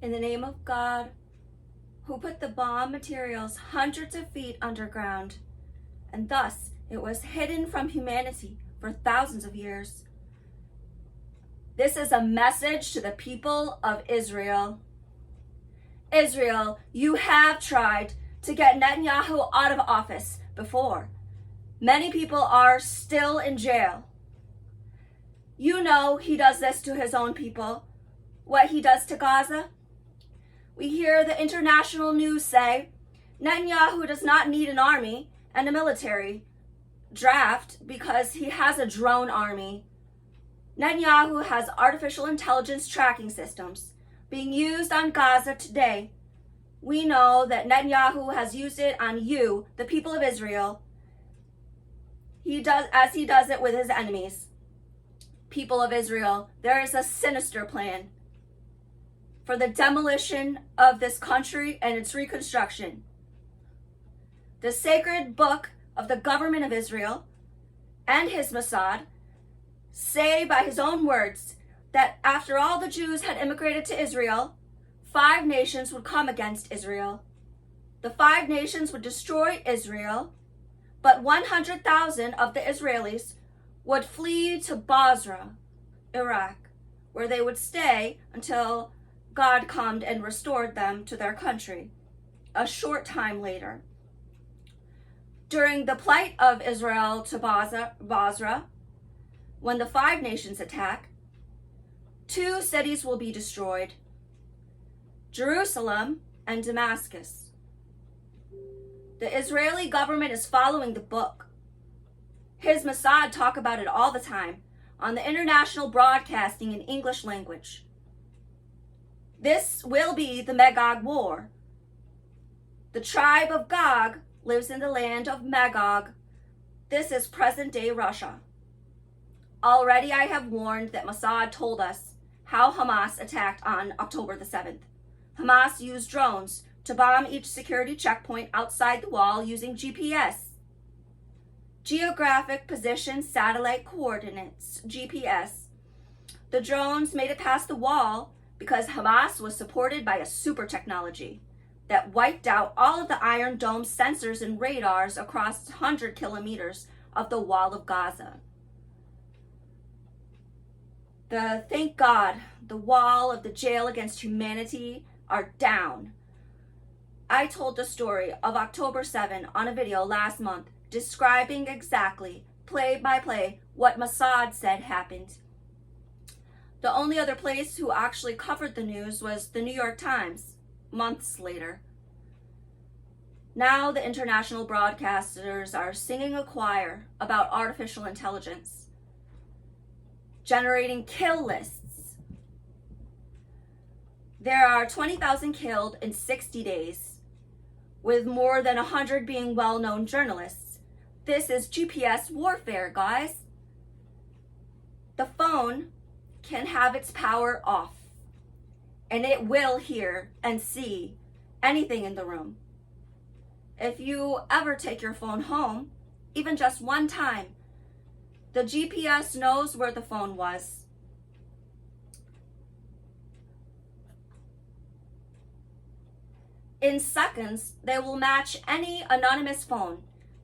In the name of God, who put the bomb materials hundreds of feet underground, and thus it was hidden from humanity for thousands of years. This is a message to the people of Israel. Israel, you have tried to get Netanyahu out of office before. Many people are still in jail. You know he does this to his own people, what he does to Gaza. We hear the international news say Netanyahu does not need an army and a military draft because he has a drone army. Netanyahu has artificial intelligence tracking systems being used on Gaza today. We know that Netanyahu has used it on you, the people of Israel. He does it with his enemies. People of Israel, there is a sinister plan for the demolition of this country and its reconstruction. The sacred book of the government of Israel and his Mossad say by his own words that after all the Jews had immigrated to Israel, 5 nations would come against Israel. The 5 nations would destroy Israel, but 100,000 of the Israelis would flee to Basra, Iraq, where they would stay until God came and restored them to their country a short time later. During the plight of Israel to Basra, when the 5 nations attack, 2 cities will be destroyed, Jerusalem and Damascus. The Israeli government is following the book. His Mossad talk about it all the time on the international broadcasting in English language. This will be the Magog War. The tribe of Gog lives in the land of Magog. This is present-day Russia. Already I have warned that Mossad told us how Hamas attacked on October the 7th. Hamas used drones to bomb each security checkpoint outside the wall using GPS. Geographic Position Satellite Coordinates, GPS. The drones made it past the wall because Hamas was supported by a super technology that wiped out all of the Iron Dome sensors and radars across 100 kilometers of the wall of Gaza. Thank God, the wall of the jail against humanity are down. I told the story of October 7 on a video last month describing exactly, play by play, what Mossad said happened. The only other place who actually covered the news was the New York Times, months later. Now the international broadcasters are singing a choir about artificial intelligence, generating kill lists. There are 20,000 killed in 60 days, with more than 100 being well-known journalists. This is GPS warfare, guys. The phone can have its power off, and it will hear and see anything in the room. If you ever take your phone home, even just one time, the GPS knows where the phone was. In seconds, they will match any anonymous phone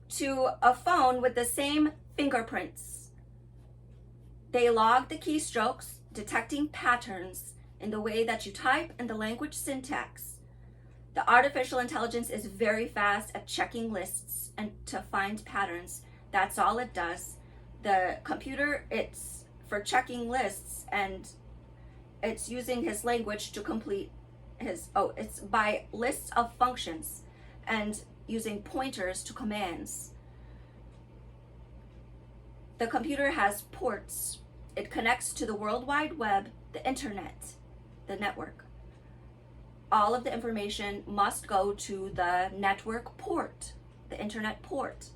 to a phone with the same fingerprints. They log the keystrokes, detecting patterns in the way that you type and the language syntax. The artificial intelligence is very fast at checking lists and to find patterns. That's all it does. The computer, it's for checking lists, and it's using his language to complete it's by lists of functions and using pointers to commands. The computer has ports. It connects to the World Wide Web, the internet, the network. All of the information must go to the network port, the internet port.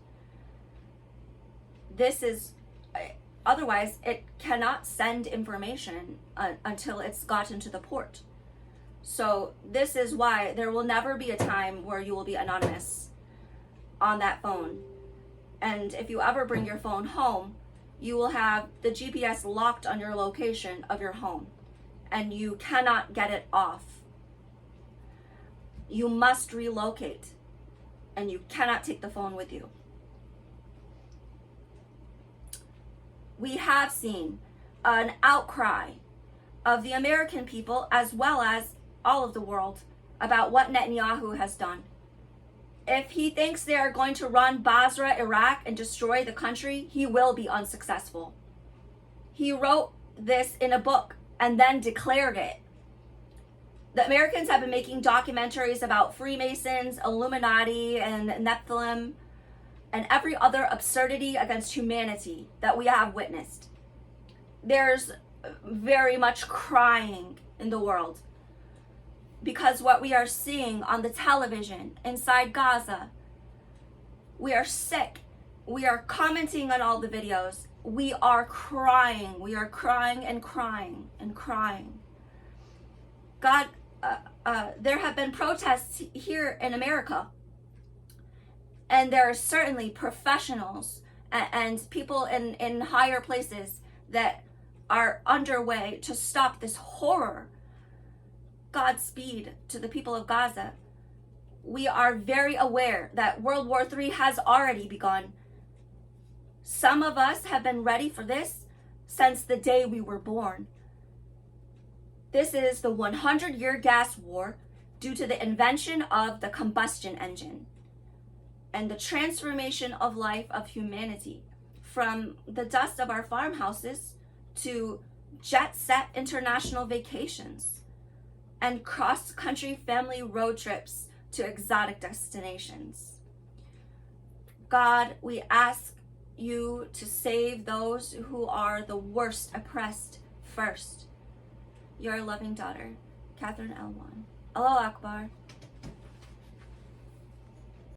Otherwise, it cannot send information until it's gotten to the port. So this is why there will never be a time where you will be anonymous on that phone. And if you ever bring your phone home, you will have the GPS locked on your location of your home, and you cannot get it off You must relocate, and you cannot take the phone with you. We have seen an outcry of the American people as well as all of the world about what Netanyahu has done. If he thinks they are going to run Basra, Iraq, and destroy the country, he will be unsuccessful. He wrote this in a book and then declared it. The Americans have been making documentaries about Freemasons, Illuminati, and Nephilim, and every other absurdity against humanity that we have witnessed. There's very much crying in the world because what we are seeing on the television inside Gaza, we are sick. We are commenting on all the videos. We are crying. We are crying and crying and crying. God, there have been protests here in America, and there are certainly professionals and people in higher places that are underway to stop this horror. Godspeed to the people of Gaza. We are very aware that World War III has already begun. Some of us have been ready for this since the day we were born. This is the 100-year gas war due to the invention of the combustion engine and the transformation of life of humanity from the dust of our farmhouses to jet-set international vacations and cross-country family road trips to exotic destinations. God, we ask you to save those who are the worst oppressed first. Your loving daughter, Catherine Elwan. Allahu Akbar.